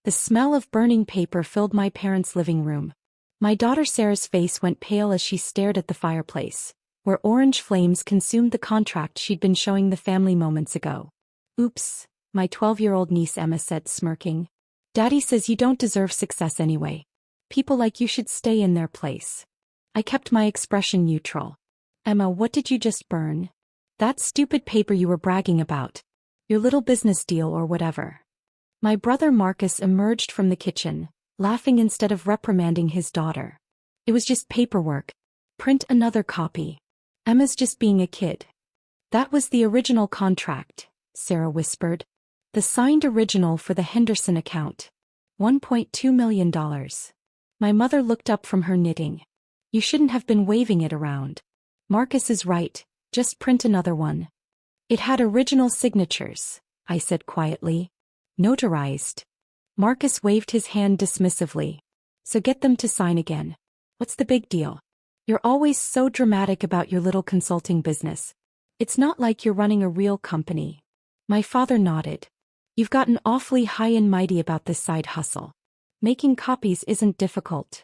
The smell of burning paper filled my parents' living room. My daughter Sarah's face went pale as she stared at the fireplace, where orange flames consumed the contract she'd been showing the family moments ago. "Oops," my 12-year-old niece Emma said, smirking. "Daddy says you don't deserve success anyway. People like you should stay in their place." I kept my expression neutral. "Emma, what did you just burn?" "That stupid paper you were bragging about. Your little business deal or whatever." My brother Marcus emerged from the kitchen, laughing instead of reprimanding his daughter. "It was just paperwork. Print another copy. Emma's just being a kid." "That was the original contract," Sarah whispered. "The signed original for the Henderson account. $1.2 million. My mother looked up from her knitting. "You shouldn't have been waving it around. Marcus is right, just print another one." "It had original signatures," I said quietly. "Notarized." Marcus waved his hand dismissively. "So get them to sign again. What's the big deal? You're always so dramatic about your little consulting business. It's not like you're running a real company." My father nodded. "You've gotten awfully high and mighty about this side hustle. Making copies isn't difficult."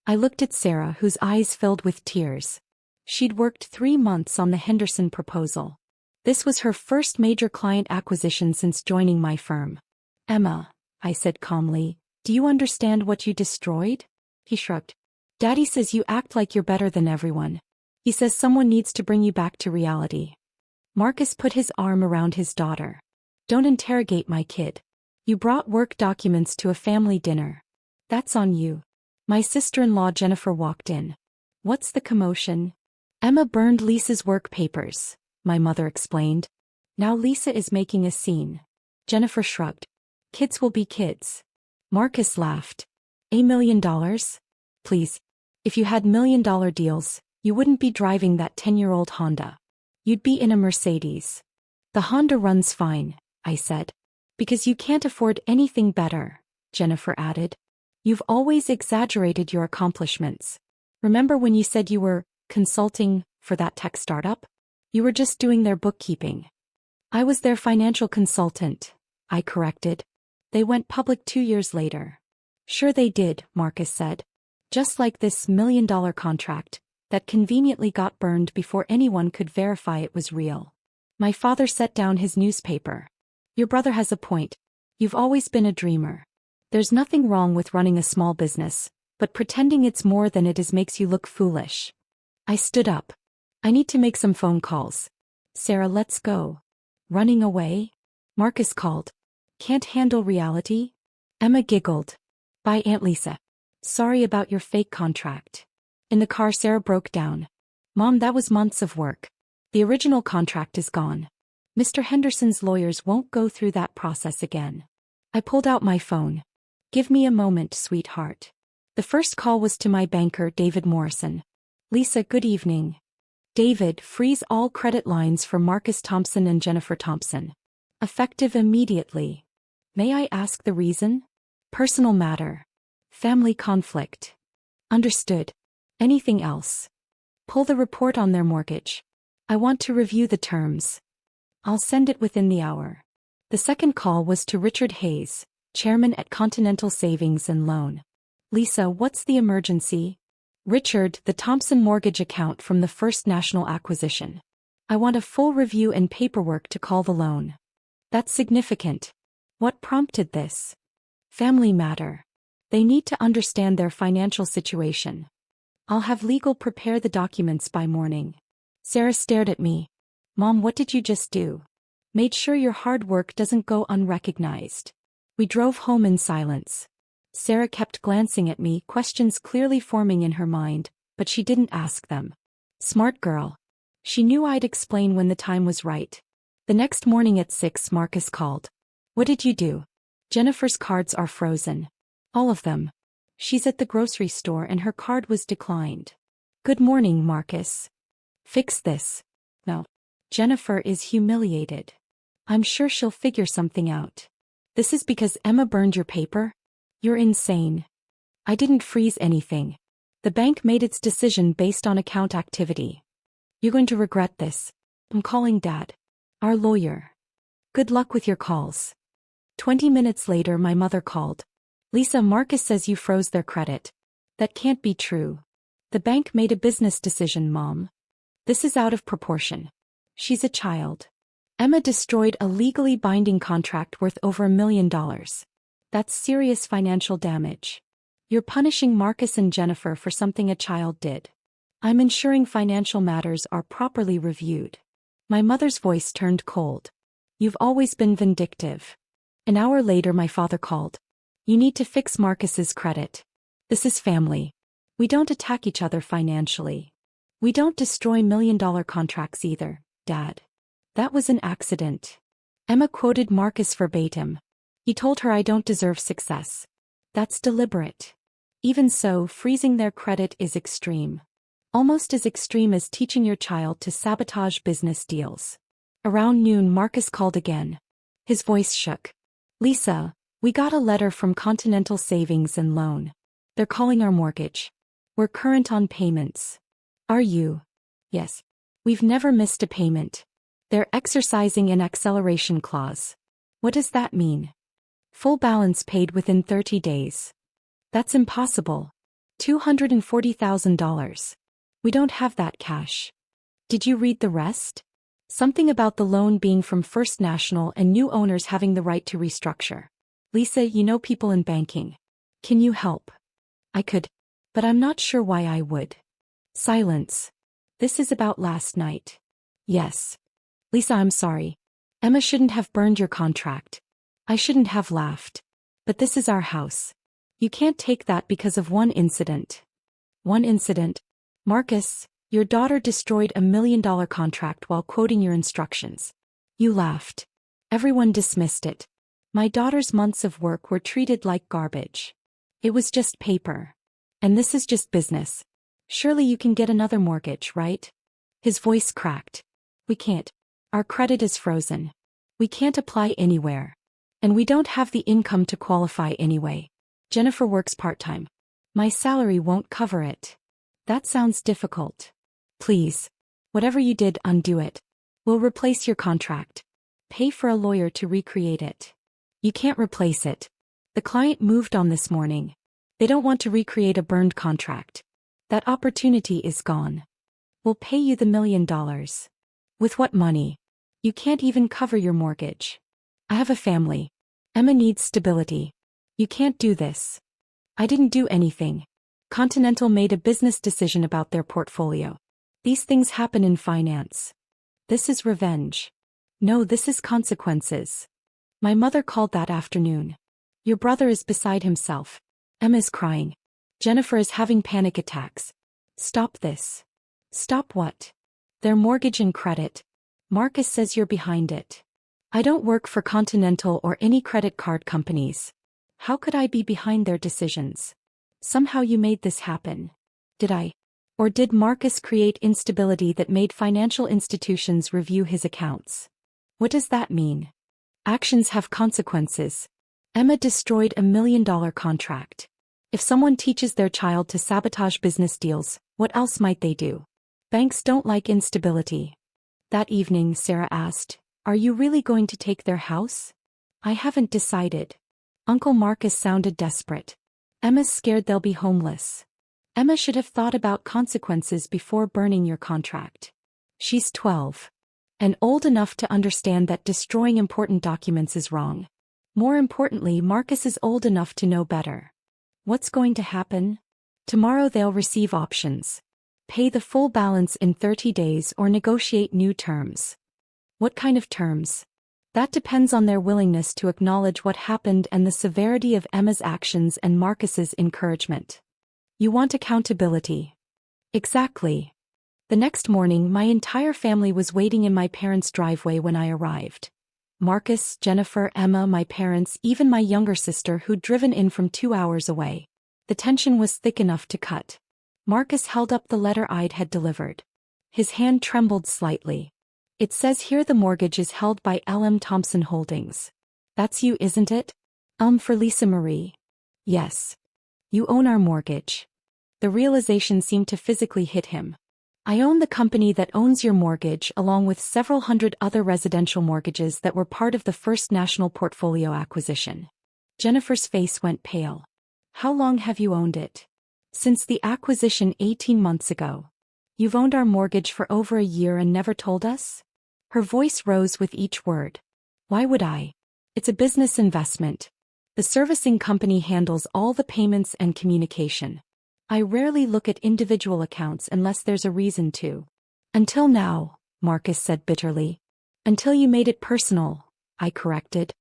I looked at Sarah, whose eyes filled with tears. She'd worked 3 months on the Henderson proposal. This was her first major client acquisition since joining my firm. "Emma," I said calmly, "do you understand what you destroyed?" He shrugged. "Daddy says you act like you're better than everyone. He says someone needs to bring you back to reality." Marcus put his arm around his daughter. "Don't interrogate my kid. You brought work documents to a family dinner. That's on you." My sister-in-law Jennifer walked in. "What's the commotion?" "Emma burned Lisa's work papers," my mother explained. "Now Lisa is making a scene." Jennifer shrugged. "Kids will be kids." Marcus laughed. $1 million? Please. If you had million-dollar deals, you wouldn't be driving that 10-year-old Honda. You'd be in a Mercedes. "The Honda runs fine," I said. "Because you can't afford anything better," Jennifer added. "You've always exaggerated your accomplishments. Remember when you said you were consulting for that tech startup? You were just doing their bookkeeping." "I was their financial consultant," I corrected. "They went public 2 years later." "Sure they did," Marcus said. "Just like this million-dollar contract that conveniently got burned before anyone could verify it was real." My father set down his newspaper. "Your brother has a point. You've always been a dreamer. There's nothing wrong with running a small business, but pretending it's more than it is makes you look foolish." I stood up. "I need to make some phone calls. Sarah, let's go." "Running away?" Marcus called. "Can't handle reality?" Emma giggled. "Bye, Aunt Lisa. Sorry about your fake contract." In the car Sarah broke down. "Mom, that was months of work. The original contract is gone. Mr. Henderson's lawyers won't go through that process again." I pulled out my phone. "Give me a moment, sweetheart." The first call was to my banker, David Morrison. "Lisa, good evening." "David, freeze all credit lines for Marcus Thompson and Jennifer Thompson. Effective immediately." "May I ask the reason?" "Personal matter. Family conflict." "Understood. Anything else?" "Pull the report on their mortgage. I want to review the terms." "I'll send it within the hour." The second call was to Richard Hayes, chairman at Continental Savings and Loan. "Lisa, what's the emergency?" "Richard, the Thompson mortgage account from the First National acquisition. I want a full review and paperwork to call the loan." "That's significant. What prompted this?" "Family matter. They need to understand their financial situation." "I'll have legal prepare the documents by morning." Sarah stared at me. "Mom, what did you just do?" "Made sure your hard work doesn't go unrecognized." We drove home in silence. Sarah kept glancing at me, questions clearly forming in her mind, but she didn't ask them. Smart girl. She knew I'd explain when the time was right. The next morning at 6, Marcus called. "What did you do?" "Jennifer's cards are frozen. All of them. She's at the grocery store and her card was declined." "Good morning, Marcus." "Fix this." "No." "Jennifer is humiliated. I'm sure she'll figure something out." "This is because Emma burned your paper?" "You're insane." "I didn't freeze anything. The bank made its decision based on account activity." "You're going to regret this." "I'm calling Dad. Our lawyer." "Good luck with your calls." 20 minutes later my mother called. Lisa, Marcus says you froze their credit. That can't be true. The bank made a business decision, Mom. This is out of proportion. She's a child. Emma destroyed a legally binding contract worth over $1 million. That's serious financial damage. You're punishing Marcus and Jennifer for something a child did. I'm ensuring financial matters are properly reviewed. My mother's voice turned cold. You've always been vindictive. An hour later, my father called. You need to fix Marcus's credit. This is family. We don't attack each other financially. We don't destroy million-dollar contracts either, Dad. That was an accident. Emma quoted Marcus verbatim. He told her I don't deserve success. That's deliberate. Even so, freezing their credit is extreme. Almost as extreme as teaching your child to sabotage business deals. Around noon, Marcus called again. His voice shook. Lisa, we got a letter from Continental Savings and Loan. They're calling our mortgage. We're current on payments. Are you? Yes. We've never missed a payment. They're exercising an acceleration clause. What does that mean? Full balance paid within 30 days. That's impossible. $240,000. We don't have that cash. Did you read the rest? Something about the loan being from First National and new owners having the right to restructure. Lisa, you know people in banking. Can you help? I could, but I'm not sure why I would. Silence. This is about last night. Yes. Lisa, I'm sorry. Emma shouldn't have burned your contract. I shouldn't have laughed. But this is our house. You can't take that because of one incident. One incident? Marcus, your daughter destroyed $1 million contract while quoting your instructions. You laughed. Everyone dismissed it. My daughter's months of work were treated like garbage. It was just paper. And this is just business. Surely you can get another mortgage, right? His voice cracked. We can't. Our credit is frozen. We can't apply anywhere. And we don't have the income to qualify anyway. Jennifer works part-time. My salary won't cover it. That sounds difficult. Please. Whatever you did, undo it. We'll replace your contract. Pay for a lawyer to recreate it. You can't replace it. The client moved on this morning. They don't want to recreate a burned contract. That opportunity is gone. We'll pay you the $1 million. With what money? You can't even cover your mortgage. I have a family. Emma needs stability. You can't do this. I didn't do anything. Continental made a business decision about their portfolio. These things happen in finance. This is revenge. No, this is consequences. My mother called that afternoon. Your brother is beside himself. Emma's crying. Jennifer is having panic attacks. Stop this. Stop what? Their mortgage and credit. Marcus says you're behind it. I don't work for Continental or any credit card companies. How could I be behind their decisions? Somehow you made this happen. Did I? Or did Marcus create instability that made financial institutions review his accounts? What does that mean? Actions have consequences. Emma destroyed $1 million contract. If someone teaches their child to sabotage business deals, what else might they do? Banks don't like instability. That evening, Sarah asked, "Are you really going to take their house?" "I haven't decided." Uncle Marcus sounded desperate. "Emma's scared they'll be homeless." Emma should have thought about consequences before burning your contract. She's 12. And old enough to understand that destroying important documents is wrong. More importantly, Marcus is old enough to know better. What's going to happen? Tomorrow they'll receive options. Pay the full balance in 30 days or negotiate new terms. What kind of terms? That depends on their willingness to acknowledge what happened and the severity of Emma's actions and Marcus's encouragement. You want accountability. Exactly. The next morning, my entire family was waiting in my parents' driveway when I arrived. Marcus, Jennifer, Emma, my parents, even my younger sister who'd driven in from 2 hours away. The tension was thick enough to cut. Marcus held up the letter I'd had delivered. His hand trembled slightly. "It says here the mortgage is held by L.M. Thompson Holdings. That's you, isn't it?" For Lisa Marie." "Yes. You own our mortgage." The realization seemed to physically hit him. "I own the company that owns your mortgage along with several hundred other residential mortgages that were part of the First National portfolio acquisition." Jennifer's face went pale. How long have you owned it? Since the acquisition 18 months ago. You've owned our mortgage for over a year and never told us? Her voice rose with each word. Why would I? It's a business investment. The servicing company handles all the payments and communication. I rarely look at individual accounts unless there's a reason to. Until now, Marcus said bitterly. Until you made it personal, I corrected.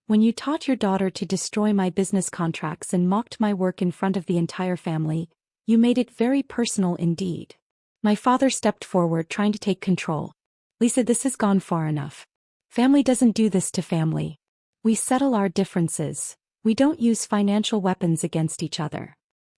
When you taught your daughter to destroy my business contracts and mocked my work in front of the entire family, you made it very personal indeed. My father stepped forward, trying to take control. Lisa, this has gone far enough. Family doesn't do this to family. We settle our differences. We don't use financial weapons against each other.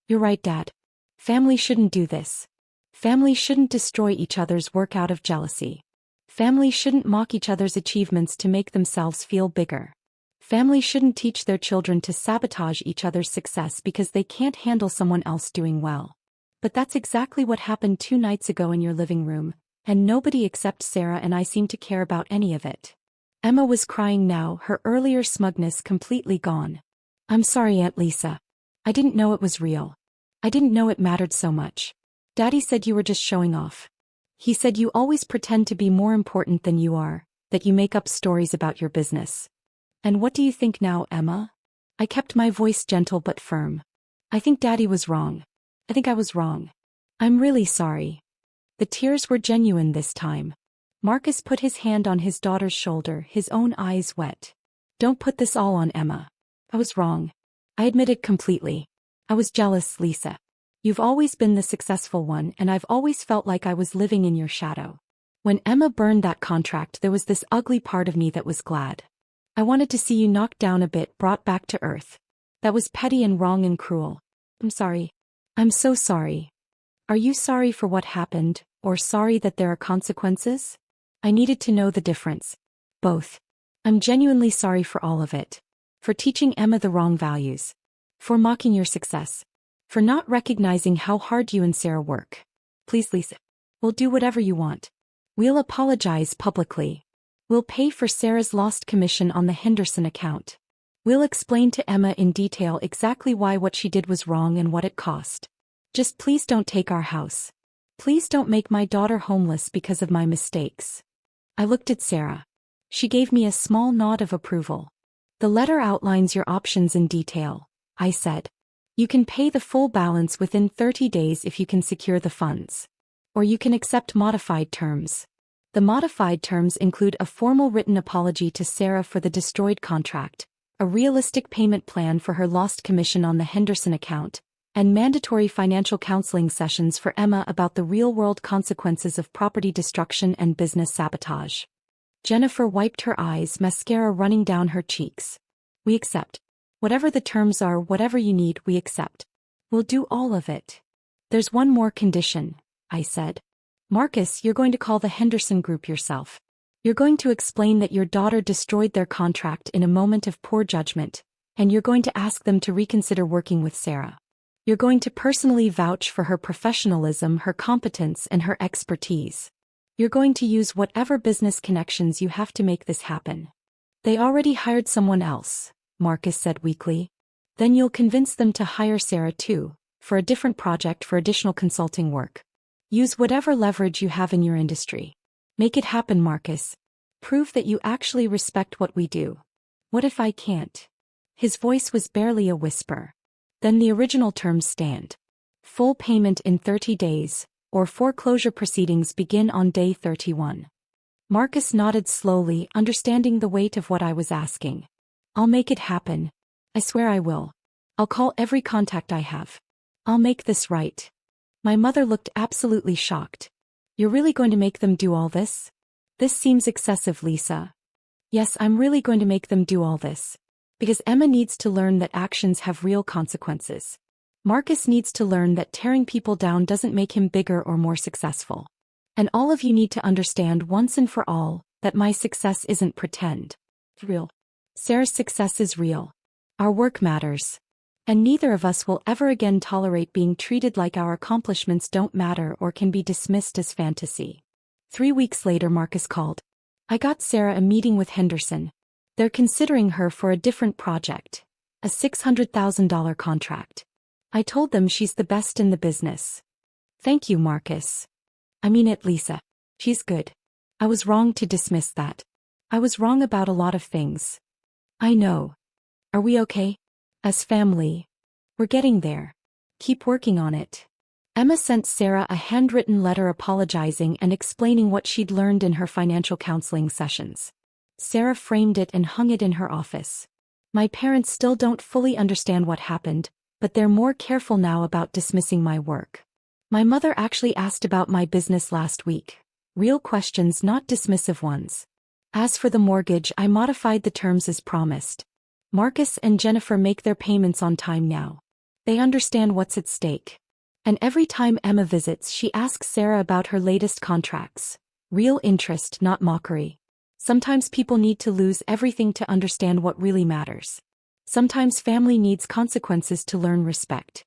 You're right, Dad. Family shouldn't do this. Family shouldn't destroy each other's work out of jealousy. Family shouldn't mock each other's achievements to make themselves feel bigger. Family shouldn't teach their children to sabotage each other's success because they can't handle someone else doing well. But that's exactly what happened 2 nights ago in your living room, and nobody except Sarah and I seemed to care about any of it. Emma was crying now, her earlier smugness completely gone. I'm sorry, Aunt Lisa. I didn't know it was real. I didn't know it mattered so much. Daddy said you were just showing off. He said you always pretend to be more important than you are, that you make up stories about your business. And what do you think now, Emma? I kept my voice gentle but firm. I think Daddy was wrong. I think I was wrong. I'm really sorry. The tears were genuine this time. Marcus put his hand on his daughter's shoulder, his own eyes wet. Don't put this all on Emma. I was wrong. I admit it completely. I was jealous, Lisa. You've always been the successful one, and I've always felt like I was living in your shadow. When Emma burned that contract, there was this ugly part of me that was glad. I wanted to see you knocked down a bit, brought back to earth. That was petty and wrong and cruel. I'm sorry. I'm so sorry. Are you sorry for what happened, or sorry that there are consequences? I needed to know the difference. Both. I'm genuinely sorry for all of it. For teaching Emma the wrong values. For mocking your success. For not recognizing how hard you and Sarah work. Please, Lisa. We'll do whatever you want. We'll apologize publicly. We'll pay for Sarah's lost commission on the Henderson account. We'll explain to Emma in detail exactly why what she did was wrong and what it cost. Just please don't take our house. Please don't make my daughter homeless because of my mistakes. I looked at Sarah. She gave me a small nod of approval. The letter outlines your options in detail, I said. You can pay the full balance within 30 days if you can secure the funds. Or you can accept modified terms. The modified terms include a formal written apology to Sarah for the destroyed contract, a realistic payment plan for her lost commission on the Henderson account, and mandatory financial counseling sessions for Emma about the real-world consequences of property destruction and business sabotage. Jennifer wiped her eyes, mascara running down her cheeks. We accept. Whatever the terms are, whatever you need, we accept. We'll do all of it. There's one more condition, I said. Marcus, you're going to call the Henderson Group yourself. You're going to explain that your daughter destroyed their contract in a moment of poor judgment, and you're going to ask them to reconsider working with Sarah. You're going to personally vouch for her professionalism, her competence, and her expertise. You're going to use whatever business connections you have to make this happen. They already hired someone else, Marcus said weakly. Then you'll convince them to hire Sarah too, for a different project, for additional consulting work. Use whatever leverage you have in your industry. Make it happen, Marcus. Prove that you actually respect what we do. What if I can't? His voice was barely a whisper. Then the original terms stand. Full payment in 30 days, or foreclosure proceedings begin on day 31. Marcus nodded slowly, understanding the weight of what I was asking. I'll make it happen. I swear I will. I'll call every contact I have. I'll make this right. My mother looked absolutely shocked. You're really going to make them do all this? This seems excessive, Lisa. Yes, I'm really going to make them do all this. Because Emma needs to learn that actions have real consequences. Marcus needs to learn that tearing people down doesn't make him bigger or more successful. And all of you need to understand once and for all that my success isn't pretend. It's real. Sarah's success is real. Our work matters. And neither of us will ever again tolerate being treated like our accomplishments don't matter or can be dismissed as fantasy. 3 weeks later, Marcus called. I got Sarah a meeting with Henderson. They're considering her for a different project. A $600,000 contract. I told them she's the best in the business. Thank you, Marcus. I mean it, Lisa. She's good. I was wrong to dismiss that. I was wrong about a lot of things. I know. Are we okay? As family. We're getting there. Keep working on it. Emma sent Sarah a handwritten letter apologizing and explaining what she'd learned in her financial counseling sessions. Sarah framed it and hung it in her office. My parents still don't fully understand what happened, but they're more careful now about dismissing my work. My mother actually asked about my business last week. Real questions, not dismissive ones. As for the mortgage, I modified the terms as promised. Marcus and Jennifer make their payments on time now. They understand what's at stake. And every time Emma visits, she asks Sarah about her latest contracts. Real interest, not mockery. Sometimes people need to lose everything to understand what really matters. Sometimes family needs consequences to learn respect.